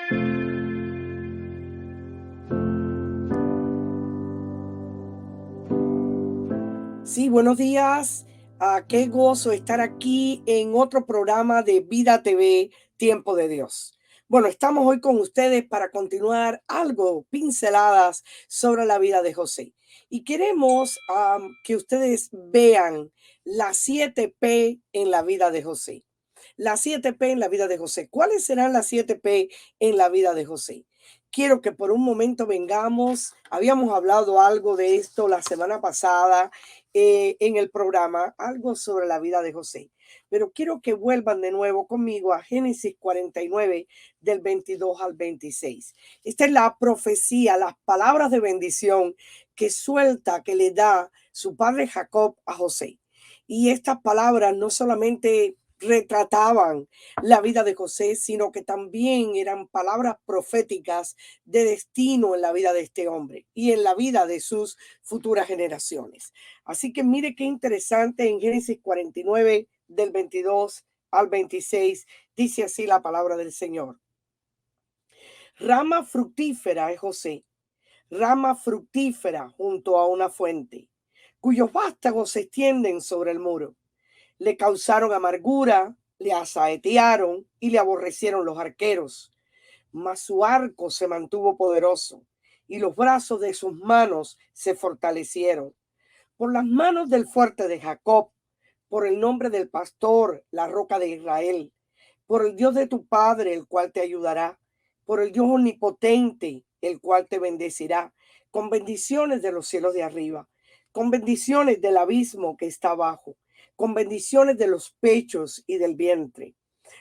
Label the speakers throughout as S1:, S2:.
S1: Sí, buenos días. Qué gozo estar aquí en otro programa de Vida TV, Tiempo de Dios. Bueno, estamos hoy con ustedes para continuar algo, pinceladas sobre la vida de José. Y queremos que ustedes vean las 7 P en la vida de José. Las 7 P en la vida de José. ¿Cuáles serán las 7 P en la vida de José? Quiero que por un momento vengamos, habíamos hablado algo de esto la semana pasada en el programa, algo sobre la vida de José. Pero quiero que vuelvan de nuevo conmigo a Génesis 49 del 22 al 26. Esta es la profecía, las palabras de bendición que suelta, que le da su padre Jacob a José. Y estas palabras no solamente retrataban la vida de José, sino que también eran palabras proféticas de destino en la vida de este hombre y en la vida de sus futuras generaciones. Así que mire qué interesante, en Génesis 49 del 22 al 26 dice así la palabra del Señor. Rama fructífera es José, rama fructífera junto a una fuente, cuyos vástagos se extienden sobre el muro. Le causaron amargura, le asaetearon y le aborrecieron los arqueros. Mas su arco se mantuvo poderoso y los brazos de sus manos se fortalecieron. Por las manos del fuerte de Jacob, por el nombre del pastor, la roca de Israel, por el Dios de tu padre, el cual te ayudará, por el Dios omnipotente, el cual te bendecirá, con bendiciones de los cielos de arriba, con bendiciones del abismo que está abajo, con bendiciones de los pechos y del vientre.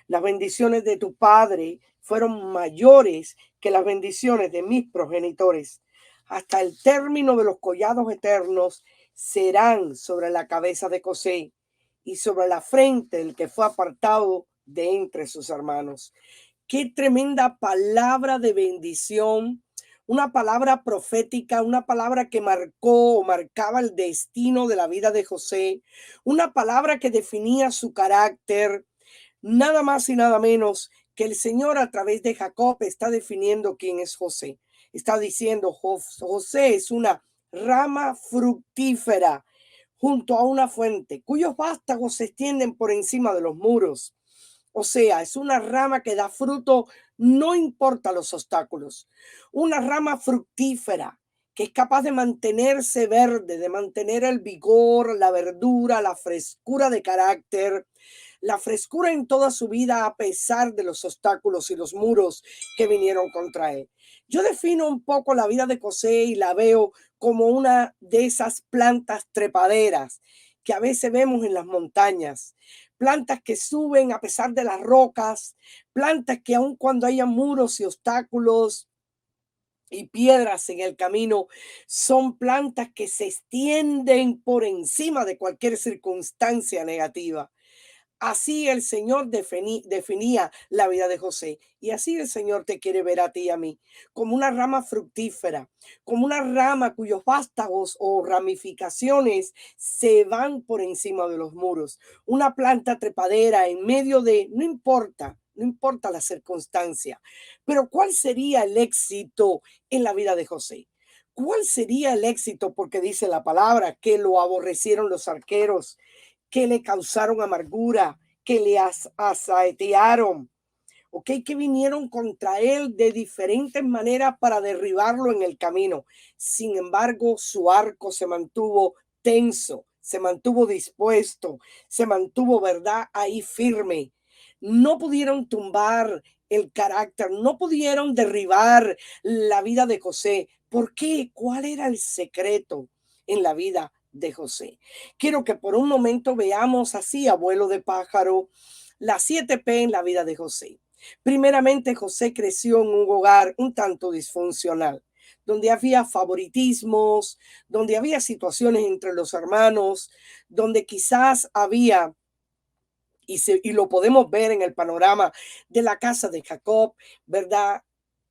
S1: Las bendiciones de tu padre fueron mayores que las bendiciones de mis progenitores. Hasta el término de los collados eternos serán sobre la cabeza de José y sobre la frente del que fue apartado de entre sus hermanos. Qué tremenda palabra de bendición, una palabra profética, una palabra que marcó o marcaba el destino de la vida de José, una palabra que definía su carácter, nada más y nada menos que el Señor a través de Jacob está definiendo quién es José. Está diciendo, José es una rama fructífera junto a una fuente, cuyos vástagos se extienden por encima de los muros. O sea, es una rama que da fruto, no importa los obstáculos. Una rama fructífera que es capaz de mantenerse verde, de mantener el vigor, la verdura, la frescura de carácter, la frescura en toda su vida a pesar de los obstáculos y los muros que vinieron contra él. Yo defino un poco la vida de José y la veo como una de esas plantas trepaderas que a veces vemos en las montañas, plantas que suben a pesar de las rocas, plantas que aun cuando haya muros y obstáculos y piedras en el camino, son plantas que se extienden por encima de cualquier circunstancia negativa. Así el Señor definía la vida de José. Y así el Señor te quiere ver a ti y a mí, como una rama fructífera, como una rama cuyos vástagos o ramificaciones se van por encima de los muros. Una planta trepadera en medio de, no importa la circunstancia. Pero ¿cuál sería el éxito en la vida de José? ¿Cuál sería el éxito? Porque dice la palabra que lo aborrecieron los arqueros, que le causaron amargura, que le asaetearon, ¿ok? Que vinieron contra él de diferentes maneras para derribarlo en el camino. Sin embargo, su arco se mantuvo tenso, se mantuvo dispuesto, se mantuvo, ¿verdad?, ahí firme. No pudieron tumbar el carácter, no pudieron derribar la vida de José. ¿Por qué? ¿Cuál era el secreto en la vida de José? Quiero que por un momento veamos así, abuelo de pájaro, las 7 P en la vida de José. Primeramente, José creció en un hogar un tanto disfuncional, donde había favoritismos, donde había situaciones entre los hermanos, donde quizás había, y lo podemos ver en el panorama de la casa de Jacob, ¿verdad?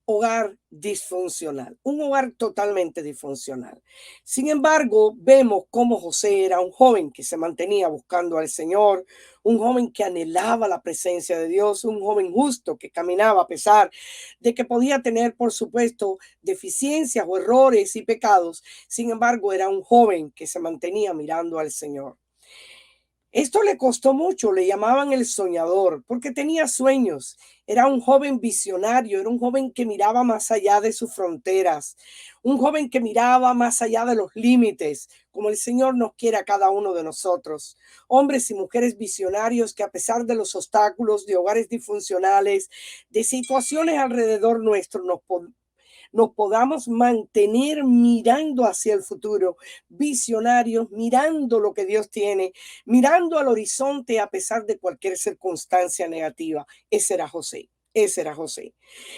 S1: hogar disfuncional, un hogar totalmente disfuncional. Sin embargo, vemos cómo José era un joven que se mantenía buscando al Señor, un joven que anhelaba la presencia de Dios, un joven justo que caminaba a pesar de que podía tener, por supuesto, deficiencias o errores y pecados. Sin embargo, era un joven que se mantenía mirando al Señor. Esto le costó mucho, le llamaban el soñador, porque tenía sueños. Era un joven visionario, era un joven que miraba más allá de sus fronteras, un joven que miraba más allá de los límites, como el Señor nos quiere a cada uno de nosotros. Hombres y mujeres visionarios que a pesar de los obstáculos, de hogares disfuncionales, de situaciones alrededor nuestro, nos podamos mantener mirando hacia el futuro, visionarios, mirando lo que Dios tiene, mirando al horizonte a pesar de cualquier circunstancia negativa. Ese era José. Ese era José.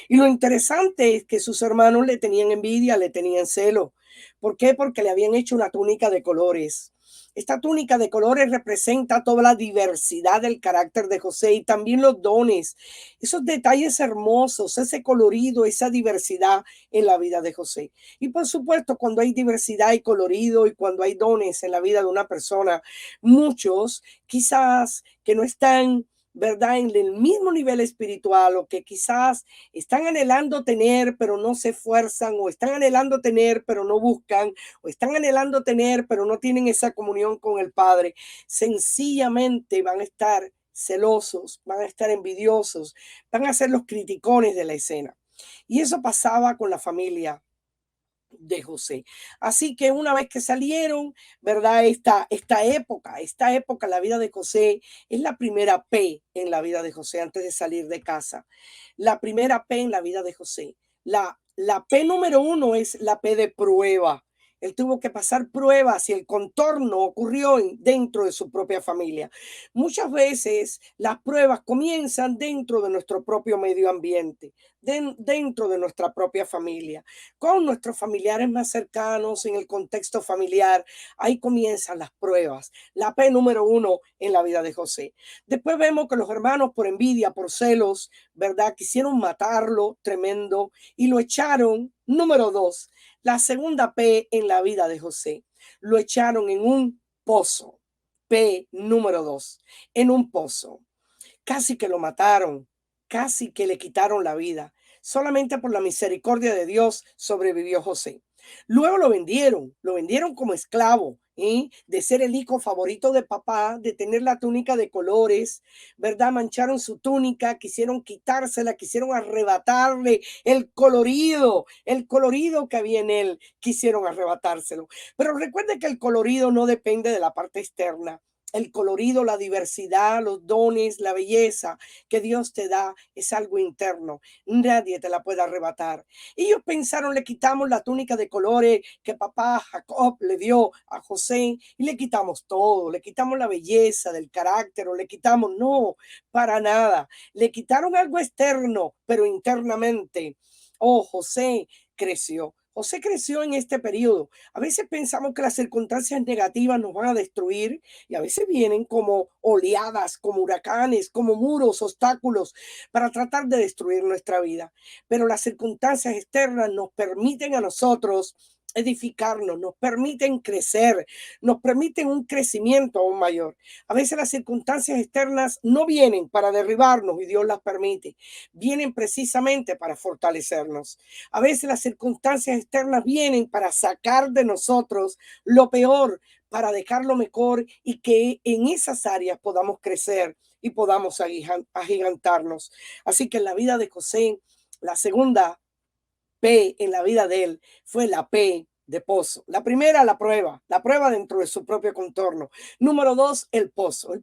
S1: Y lo interesante es que sus hermanos le tenían envidia, le tenían celo. ¿Por qué? Porque le habían hecho una túnica de colores. Esta túnica de colores representa toda la diversidad del carácter de José y también los dones, esos detalles hermosos, ese colorido, esa diversidad en la vida de José. Y por supuesto, cuando hay diversidad y colorido y cuando hay dones en la vida de una persona, muchos quizás que no están, ¿verdad?, en el mismo nivel espiritual o que quizás están anhelando tener, pero no se esfuerzan, o están anhelando tener, pero no buscan, o están anhelando tener, pero no tienen esa comunión con el Padre, sencillamente van a estar celosos, van a estar envidiosos, van a ser los criticones de la escena. Y eso pasaba con la familia de José. Así que una vez que salieron, ¿verdad? Esta época en la vida de José es la primera P en la vida de José antes de salir de casa. La primera P en la vida de José. La P número uno es la P de prueba. Él tuvo que pasar pruebas y el contorno ocurrió dentro de su propia familia. Muchas veces las pruebas comienzan dentro de nuestro propio medio ambiente, dentro de nuestra propia familia, con nuestros familiares más cercanos, en el contexto familiar. Ahí comienzan las pruebas. La P número uno en la vida de José. Después vemos que los hermanos por envidia, por celos, ¿verdad? Quisieron matarlo, tremendo, y lo echaron. Número dos, la segunda P en la vida de José. Lo echaron en un pozo. P número dos, en un pozo. Casi que lo mataron, casi que le quitaron la vida. Solamente por la misericordia de Dios sobrevivió José. Luego lo vendieron como esclavo, ¿eh? De ser el hijo favorito de papá, de tener la túnica de colores, ¿verdad? Mancharon su túnica, quisieron quitársela, quisieron arrebatarle el colorido que había en él, quisieron arrebatárselo. Pero recuerde que el colorido no depende de la parte externa. El colorido, la diversidad, los dones, la belleza que Dios te da es algo interno. Nadie te la puede arrebatar. Ellos pensaron, le quitamos la túnica de colores que papá Jacob le dio a José y le quitamos todo, le quitamos la belleza del carácter o le quitamos, no, para nada. Le quitaron algo externo, pero internamente. Oh, José creció. José creció en este periodo. A veces pensamos que las circunstancias negativas nos van a destruir y a veces vienen como oleadas, como huracanes, como muros, obstáculos para tratar de destruir nuestra vida. Pero las circunstancias externas nos permiten a nosotros edificarnos, nos permiten crecer, nos permiten un crecimiento aún mayor. A veces las circunstancias externas no vienen para derribarnos y Dios las permite, vienen precisamente para fortalecernos. A veces las circunstancias externas vienen para sacar de nosotros lo peor, para dejarlo mejor y que en esas áreas podamos crecer y podamos agigantarnos. Así que en la vida de José, la segunda P en la vida de él fue la P de pozo. La primera, la prueba dentro de su propio contorno. Número dos, el pozo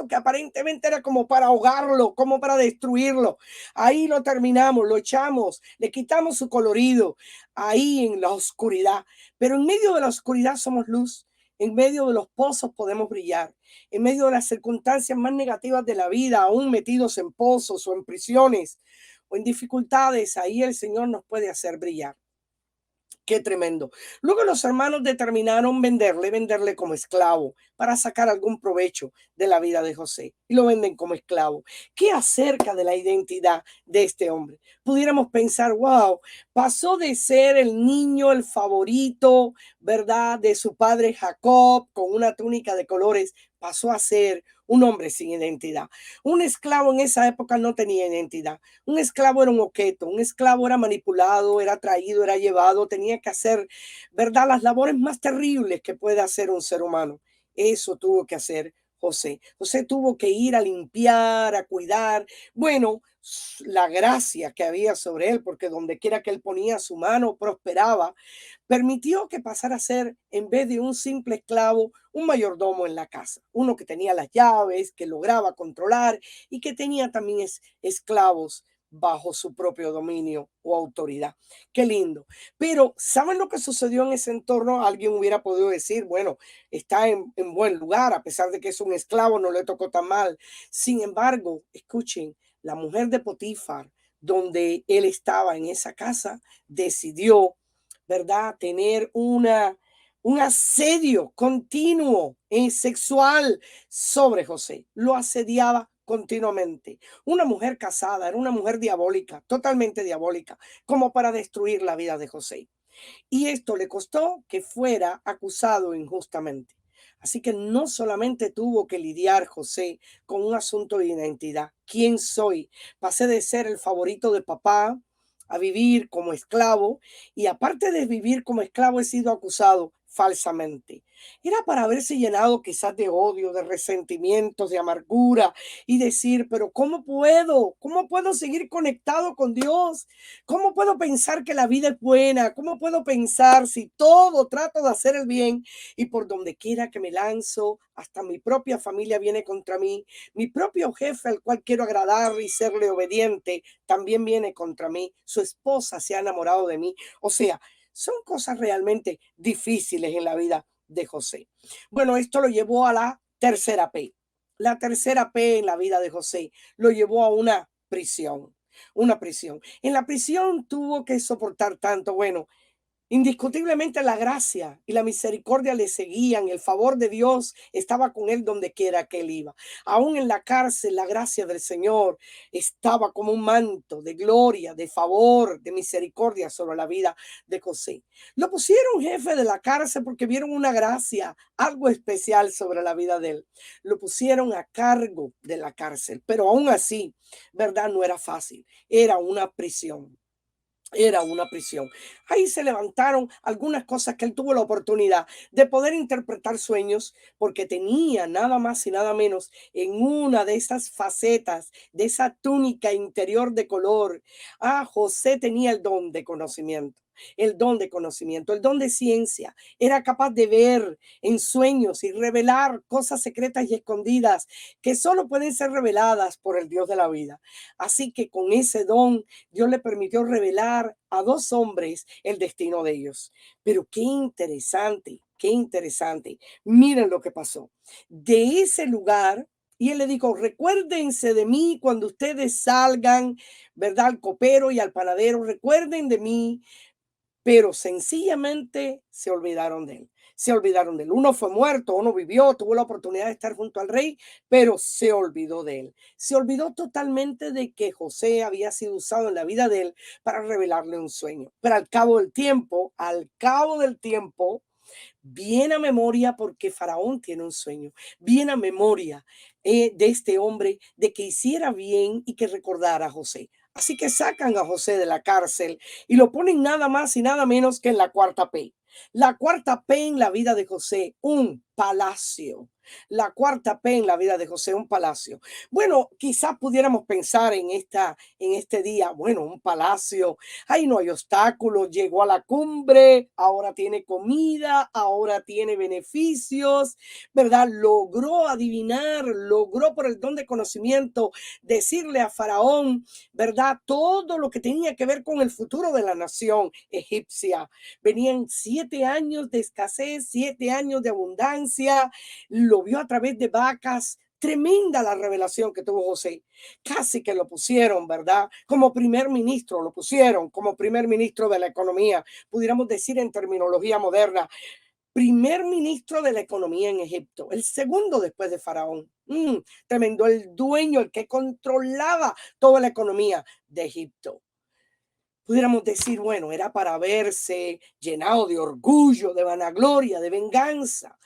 S1: que aparentemente era como para ahogarlo, como para destruirlo. Ahí lo terminamos, lo echamos, le quitamos su colorido, ahí en la oscuridad. Pero en medio de la oscuridad somos luz. En medio de los pozos podemos brillar. En medio de las circunstancias más negativas de la vida, aún metidos en pozos o en prisiones o en dificultades, ahí el Señor nos puede hacer brillar. Qué tremendo. Luego los hermanos determinaron venderle como esclavo para sacar algún provecho de la vida de José. Y lo venden como esclavo. ¿Qué acerca de la identidad de este hombre? Pudiéramos pensar, wow, pasó de ser el niño, el favorito, ¿verdad? De su padre Jacob, con una túnica de colores, pasó a ser un hombre sin identidad. Un esclavo en esa época no tenía identidad. Un esclavo era un objeto, un esclavo era manipulado, era traído, era llevado, tenía que hacer, ¿verdad?, las labores más terribles que puede hacer un ser humano. Eso tuvo que hacer José. José tuvo que ir a limpiar, a cuidar. Bueno, la gracia que había sobre él, porque donde quiera que él ponía su mano, prosperaba, permitió que pasara a ser, en vez de un simple esclavo, un mayordomo en la casa, uno que tenía las llaves, que lograba controlar y que tenía también esclavos bajo su propio dominio o autoridad. Qué lindo. Pero, ¿saben lo que sucedió en ese entorno? Alguien hubiera podido decir, bueno, está en buen lugar, a pesar de que es un esclavo, no le tocó tan mal. Sin embargo, escuchen, la mujer de Potifar, donde él estaba en esa casa, decidió, ¿verdad?, tener un asedio continuo y sexual sobre José. Lo asediaba continuamente. Una mujer casada, era una mujer diabólica, totalmente diabólica, como para destruir la vida de José. Y esto le costó que fuera acusado injustamente. Así que no solamente tuvo que lidiar José con un asunto de identidad. ¿Quién soy? Pasé de ser el favorito de papá a vivir como esclavo, y aparte de vivir como esclavo he sido acusado falsamente. Era para haberse llenado quizás de odio, de resentimientos, de amargura y decir, pero ¿cómo puedo? ¿Cómo puedo seguir conectado con Dios? ¿Cómo puedo pensar que la vida es buena? ¿Cómo puedo pensar si todo trato de hacer el bien y por donde quiera que me lanzo, hasta mi propia familia viene contra mí? Mi propio jefe, al cual quiero agradar y serle obediente, también viene contra mí. Su esposa se ha enamorado de mí. O sea, son cosas realmente difíciles en la vida de José. Bueno, esto lo llevó a la tercera P. La tercera P en la vida de José lo llevó a una prisión. Una prisión. En la prisión tuvo que soportar tanto. Bueno, indiscutiblemente la gracia y la misericordia le seguían, el favor de Dios estaba con él donde quiera que él iba. Aún en la cárcel, la gracia del Señor estaba como un manto de gloria, de favor, de misericordia sobre la vida de José. Lo pusieron jefe de la cárcel porque vieron una gracia, algo especial sobre la vida de él. Lo pusieron a cargo de la cárcel, pero aún así, ¿verdad? No era fácil, era una prisión. Era una prisión. Ahí se levantaron algunas cosas que él tuvo la oportunidad de poder interpretar sueños, porque tenía nada más y nada menos en una de esas facetas, de esa túnica interior de color. José tenía el don de conocimiento. El don de conocimiento, el don de ciencia. Era capaz de ver en sueños y revelar cosas secretas y escondidas que solo pueden ser reveladas por el Dios de la vida. Así que con ese don Dios le permitió revelar a dos hombres el destino de ellos. Pero qué interesante, qué interesante. Miren lo que pasó. De ese lugar, y él le dijo, recuérdense de mí cuando ustedes salgan, ¿verdad? Al copero y al panadero, recuerden de mí, pero sencillamente se olvidaron de él. Se olvidaron de él. Uno fue muerto, uno vivió, tuvo la oportunidad de estar junto al rey, pero se olvidó de él. Se olvidó totalmente de que José había sido usado en la vida de él para revelarle un sueño. Pero al cabo del tiempo, bien a memoria, porque Faraón tiene un sueño, bien a memoria de este hombre, de que hiciera bien y que recordara a José. Así que sacan a José de la cárcel y lo ponen nada más y nada menos que en la cuarta P. La cuarta P en la vida de José, un palacio. La cuarta P en la vida de José, un palacio. Bueno, quizás pudiéramos pensar en este día, bueno, un palacio, ahí no hay obstáculos, llegó a la cumbre, ahora tiene comida, ahora tiene beneficios, ¿verdad? Logró adivinar, logró por el don de conocimiento decirle a Faraón, ¿verdad? Todo lo que tenía que ver con el futuro de la nación egipcia. Venían 7 años de escasez, 7 años de abundancia, lo vio a través de vacas, Tremenda la revelación que tuvo José. Casi que lo pusieron, ¿verdad? Como primer ministro, lo pusieron como primer ministro de la economía, pudiéramos decir en terminología moderna, primer ministro de la economía en Egipto, el segundo después de Faraón. Tremendo, el dueño, el que controlaba toda la economía de Egipto. Pudiéramos decir, bueno, era para verse llenado de orgullo, de vanagloria, de venganza,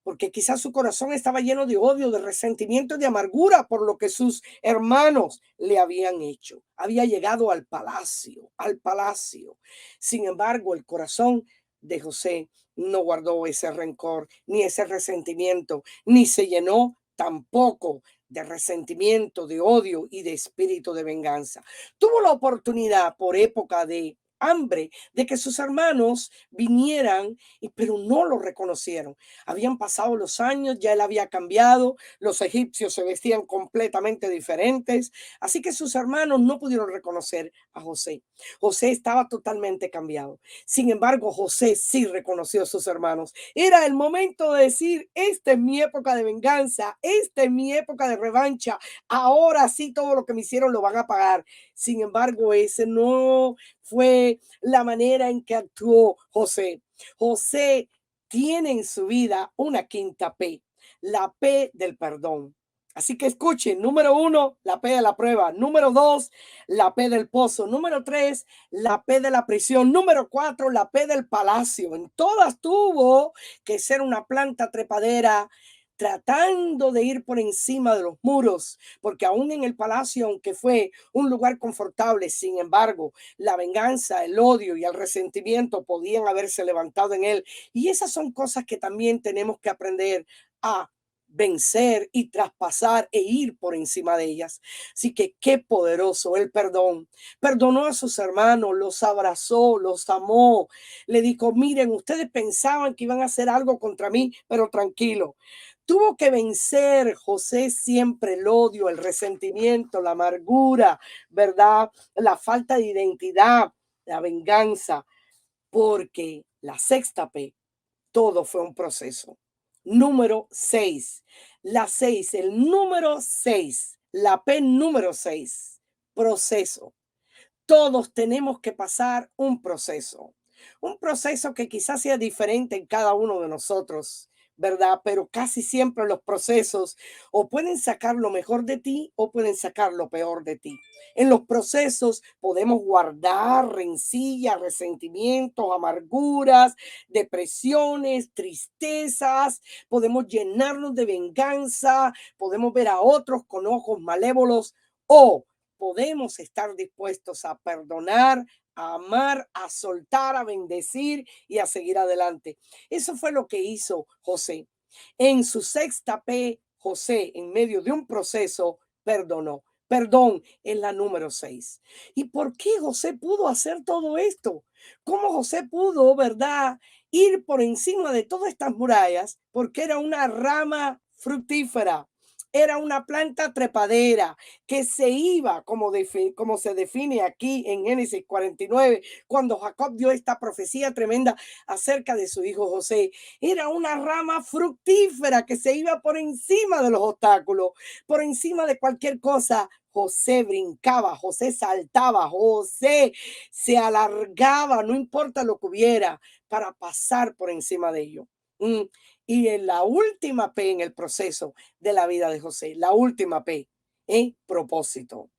S1: porque quizás su corazón estaba lleno de odio, de resentimiento y de amargura por lo que sus hermanos le habían hecho. Había llegado al palacio, al palacio. Sin embargo, el corazón de José no guardó ese rencor, ni ese resentimiento, ni se llenó tampoco de resentimiento, de odio y de espíritu de venganza. Tuvo la oportunidad por época de hambre de que sus hermanos vinieran, pero no lo reconocieron. Habían pasado los años, ya él había cambiado, los egipcios se vestían completamente diferentes, así que sus hermanos no pudieron reconocer a José. José estaba totalmente cambiado. Sin embargo, José sí reconoció a sus hermanos. Era el momento de decir, esta es mi época de venganza, esta es mi época de revancha, ahora sí todo lo que me hicieron lo van a pagar. Sin embargo, ese no fue la manera en que actuó José. José tiene en su vida una quinta P, la P del perdón. Así que escuchen, número 1, la P de la prueba. Número 2, la P del pozo. Número 3, la P de la prisión. Número 4, la P del palacio. En todas tuvo que ser una planta trepadera tratando de ir por encima de los muros, porque aún en el palacio, aunque fue un lugar confortable, sin embargo, la venganza, el odio y el resentimiento podían haberse levantado en él. Y esas son cosas que también tenemos que aprender a vencer y traspasar e ir por encima de ellas. Así que qué poderoso el perdón. Perdonó a sus hermanos, los abrazó, los amó. Le dijo, miren, ustedes pensaban que iban a hacer algo contra mí, pero tranquilo. Tuvo que vencer José siempre el odio, el resentimiento, la amargura, ¿verdad? La falta de identidad, la venganza, porque la sexta P, todo fue un proceso. Número 6, la 6, el número 6, la P número 6, proceso. Todos tenemos que pasar un proceso que quizás sea diferente en cada uno de nosotros, ¿verdad? Pero casi siempre los procesos o pueden sacar lo mejor de ti o pueden sacar lo peor de ti. En los procesos podemos guardar rencillas, resentimientos, amarguras, depresiones, tristezas, podemos llenarnos de venganza, podemos ver a otros con ojos malévolos o podemos estar dispuestos a perdonar, a amar, a soltar, a bendecir y a seguir adelante. Eso fue lo que hizo José. En su sexta P, José, en medio de un proceso, perdonó. Perdón es la número 6. ¿Y por qué José pudo hacer todo esto? ¿Cómo José pudo, verdad, ir por encima de todas estas murallas? Porque era una rama fructífera. Era una planta trepadera que se iba, como se define aquí en Génesis 49, cuando Jacob dio esta profecía tremenda acerca de su hijo José. Era una rama fructífera que se iba por encima de los obstáculos, por encima de cualquier cosa. José brincaba, José saltaba, José se alargaba, no importa lo que hubiera, para pasar por encima de ello. Y en la última P en el proceso de la vida de José, la última P, propósito.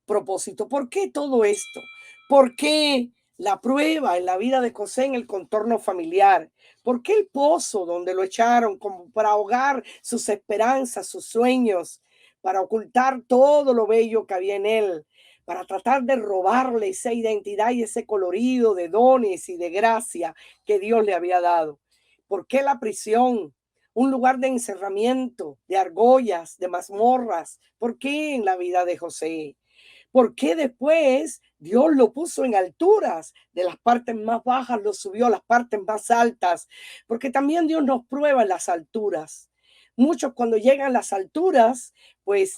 S1: Propósito. ¿Por qué todo esto? ¿Por qué la prueba en la vida de José en el contorno familiar? ¿Por qué el pozo donde lo echaron como para ahogar sus esperanzas, sus sueños, para ocultar todo lo bello que había en él, para tratar de robarle esa identidad y ese colorido de dones y de gracia que Dios le había dado? ¿Por qué la prisión? Un lugar de encerramiento, de argollas, de mazmorras. ¿Por qué en la vida de José? ¿Por qué después Dios lo puso en alturas? De las partes más bajas lo subió a las partes más altas. Porque también Dios nos prueba en las alturas. Muchos cuando llegan a las alturas, pues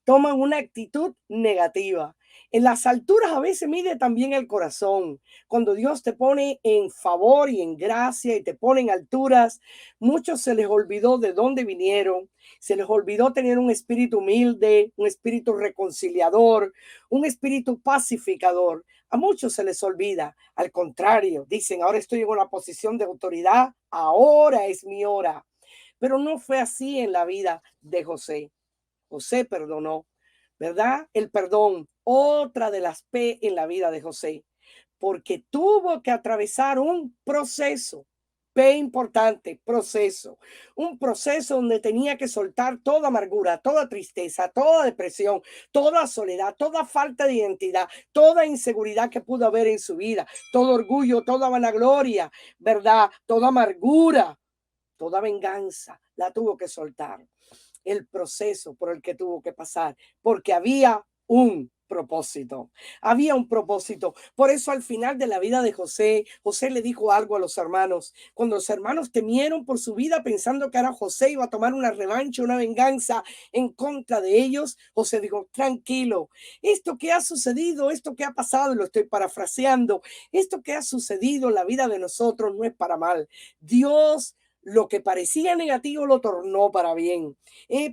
S1: toman una actitud negativa. En las alturas a veces mide también el corazón. Cuando Dios te pone en favor y en gracia y te pone en alturas, muchos se les olvidó de dónde vinieron, se les olvidó tener un espíritu humilde, un espíritu reconciliador, un espíritu pacificador. A muchos se les olvida. Al contrario, dicen, ahora estoy en una posición de autoridad, ahora es mi hora. Pero no fue así en la vida de José. José perdonó, ¿verdad? El perdón, otra de las P en la vida de José, porque tuvo que atravesar un proceso. P importante, proceso. Un proceso donde tenía que soltar toda amargura, toda tristeza, toda depresión, toda soledad, toda falta de identidad, toda inseguridad que pudo haber en su vida, todo orgullo, toda vanagloria, ¿verdad? Toda amargura, toda venganza, la tuvo que soltar. El proceso por el que tuvo que pasar, porque había un propósito, había un propósito. Por eso al final de la vida de José, José le dijo algo a los hermanos. Cuando los hermanos temieron por su vida pensando que ahora José iba a tomar una revancha, una venganza en contra de ellos, José dijo, tranquilo, esto que ha sucedido, esto que ha pasado, lo estoy parafraseando, esto que ha sucedido en la vida de nosotros no es para mal. Dios lo que parecía negativo lo tornó para bien,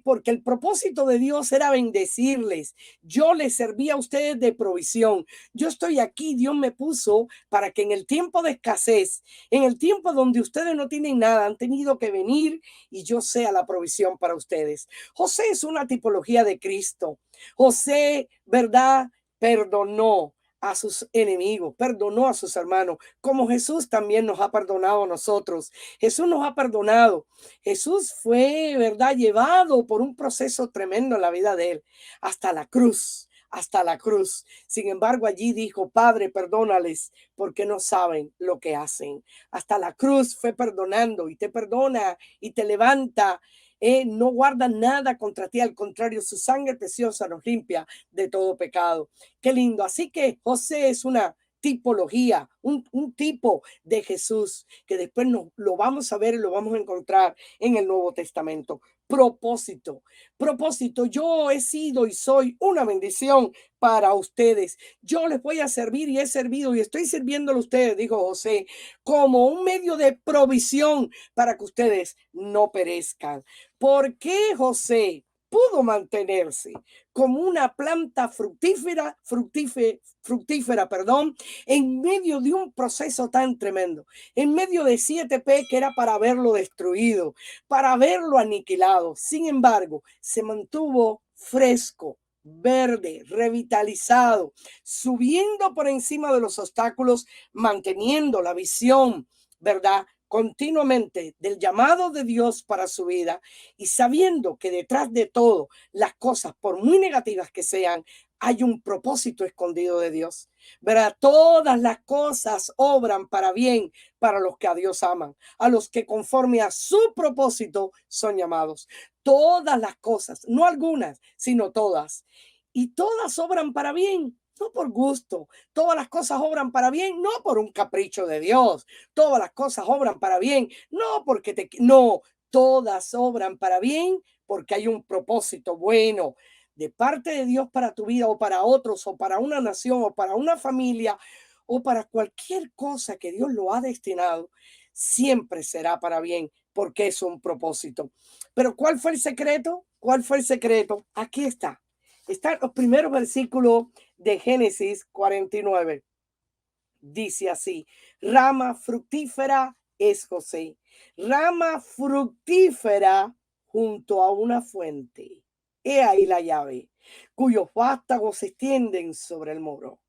S1: porque el propósito de Dios era bendecirles. Yo les servía a ustedes de provisión. Yo estoy aquí, Dios me puso para que en el tiempo de escasez, en el tiempo donde ustedes no tienen nada, han tenido que venir y yo sea la provisión para ustedes. José es una tipología de Cristo. José, ¿verdad? Perdonó a sus enemigos, perdonó a sus hermanos, como Jesús también nos ha perdonado a nosotros. Jesús nos ha perdonado. Jesús fue, ¿verdad?, llevado por un proceso tremendo en la vida de él, hasta la cruz, hasta la cruz. Sin embargo, allí dijo, Padre, perdónales porque no saben lo que hacen. Hasta la cruz fue perdonando y te perdona y te levanta. No guarda nada contra ti, al contrario, su sangre preciosa nos limpia de todo pecado. Qué lindo. Así que José es una tipología, un tipo de Jesús que después lo vamos a ver y lo vamos a encontrar en el Nuevo Testamento. Propósito, propósito. Yo he sido y soy una bendición para ustedes. Yo les voy a servir y he servido y estoy sirviéndole a ustedes, dijo José, como un medio de provisión para que ustedes no perezcan. ¿Por qué José pudo mantenerse como una planta fructífera, perdón, en medio de un proceso tan tremendo, en medio de 7P que era para verlo destruido, para verlo aniquilado? Sin embargo, se mantuvo fresco, verde, revitalizado, subiendo por encima de los obstáculos, manteniendo la visión, ¿verdad?, continuamente del llamado de Dios para su vida y sabiendo que detrás de todo las cosas, por muy negativas que sean, hay un propósito escondido de Dios. ¿Verdad? Todas las cosas obran para bien para los que a Dios aman, a los que conforme a su propósito son llamados. Todas las cosas, no algunas, sino todas. Y todas obran para bien. No por gusto, todas las cosas obran para bien, no por un capricho de Dios, todas las cosas obran para bien, no porque no, todas obran para bien porque hay un propósito bueno de parte de Dios para tu vida o para otros o para una nación o para una familia o para cualquier cosa que Dios lo ha destinado, siempre será para bien porque es un propósito. Pero ¿cuál fue el secreto? ¿Cuál fue el secreto? Aquí está. Están los primeros versículos de Génesis 49. Dice así, rama fructífera es José, rama fructífera junto a una fuente. He ahí la llave, cuyos vástagos se extienden sobre el muro.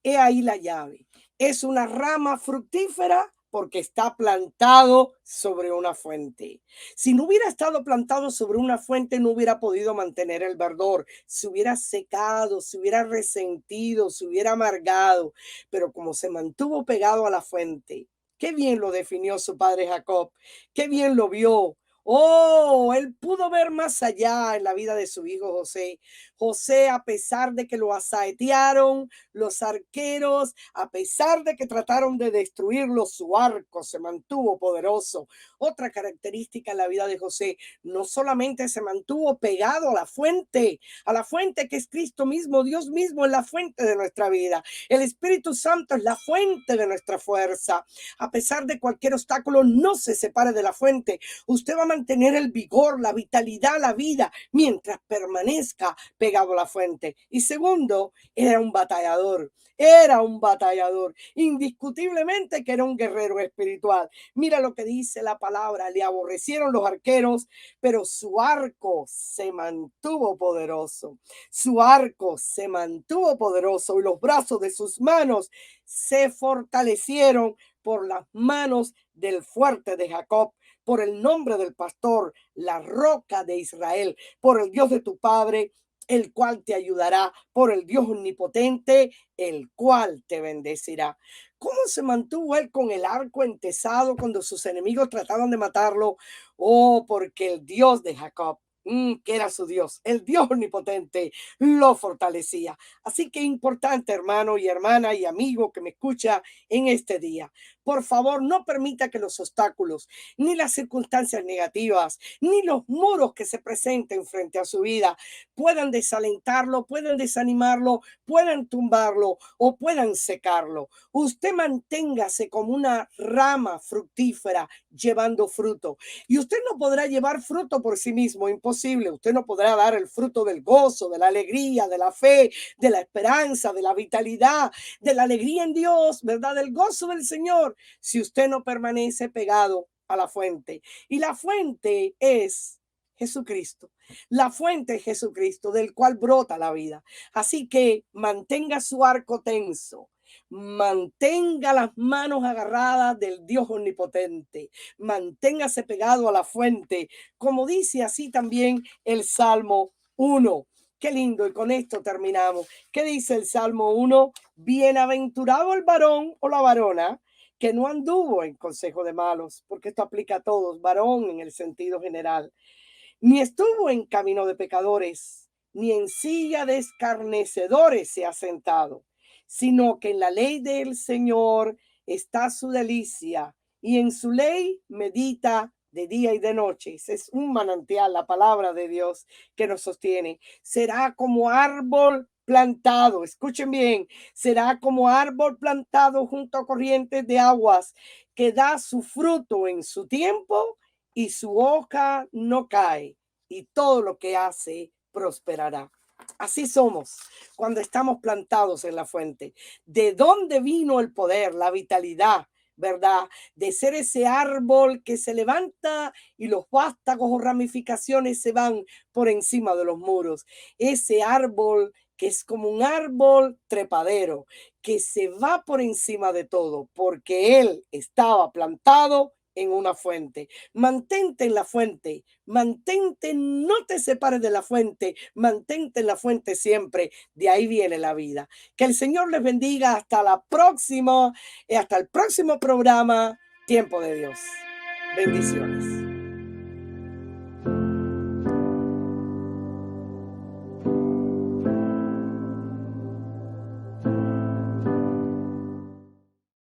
S1: He ahí la llave. Es una rama fructífera porque está plantado sobre una fuente. Si no hubiera estado plantado sobre una fuente, no hubiera podido mantener el verdor. Se hubiera secado, se hubiera resentido, se hubiera amargado. Pero como se mantuvo pegado a la fuente, qué bien lo definió su padre Jacob, qué bien lo vio. Oh, él pudo ver más allá en la vida de su hijo José. José, a pesar de que lo asaetearon los arqueros, a pesar de que trataron de destruirlo, su arco se mantuvo poderoso. Otra característica en la vida de José, no solamente se mantuvo pegado a la fuente que es Cristo mismo, Dios mismo es la fuente de nuestra vida. El Espíritu Santo es la fuente de nuestra fuerza. A pesar de cualquier obstáculo, no se separe de la fuente. Usted va a mantener el vigor, la vitalidad, la vida, mientras permanezca pegado a la fuente. Y segundo, era un batallador, indiscutiblemente que era un guerrero espiritual. Mira lo que dice la palabra: le aborrecieron los arqueros, pero su arco se mantuvo poderoso. Su arco se mantuvo poderoso y los brazos de sus manos se fortalecieron por las manos del fuerte de Jacob, por el nombre del pastor, la roca de Israel, por el Dios de tu padre, el cual te ayudará, por el Dios omnipotente, el cual te bendecirá. ¿Cómo se mantuvo él con el arco entesado cuando sus enemigos trataban de matarlo? Oh, porque el Dios de Jacob, que era su Dios, el Dios omnipotente, lo fortalecía. Así que importante, hermano y hermana y amigo que me escucha en este día. Por favor, no permita que los obstáculos, ni las circunstancias negativas, ni los muros que se presenten frente a su vida puedan desalentarlo, puedan desanimarlo, puedan tumbarlo o puedan secarlo. Usted manténgase como una rama fructífera llevando fruto. Y usted no podrá llevar fruto por sí mismo, imposible. Usted no podrá dar el fruto del gozo, de la alegría, de la fe, de la esperanza, de la vitalidad, de la alegría en Dios, ¿verdad? Del gozo del Señor, si usted no permanece pegado a la fuente. Y la fuente es Jesucristo. La fuente es Jesucristo, del cual brota la vida. Así que mantenga su arco tenso. Mantenga las manos agarradas del Dios omnipotente. Manténgase pegado a la fuente, como dice así también el Salmo 1. Qué lindo, y con esto terminamos. ¿Qué dice el Salmo 1? Bienaventurado el varón o la varona que no anduvo en consejo de malos, porque esto aplica a todos, varón en el sentido general, ni estuvo en camino de pecadores, ni en silla de escarnecedores se ha sentado, sino que en la ley del Señor está su delicia, y en su ley medita de día y de noche. Ese es un manantial, la palabra de Dios que nos sostiene. Será como árbol plantado, escuchen bien, será como árbol plantado junto a corrientes de aguas, que da su fruto en su tiempo y su hoja no cae, y todo lo que hace prosperará. Así somos cuando estamos plantados en la fuente. ¿De dónde vino el poder, la vitalidad, verdad? De ser ese árbol que se levanta y los vástagos o ramificaciones se van por encima de los muros. Ese árbol que es como un árbol trepadero, que se va por encima de todo, porque él estaba plantado en una fuente. Mantente en la fuente, mantente, no te separes de la fuente, mantente en la fuente siempre. De ahí viene la vida. Que el Señor les bendiga. Hasta la próxima, hasta el próximo programa, Tiempo de Dios. Bendiciones.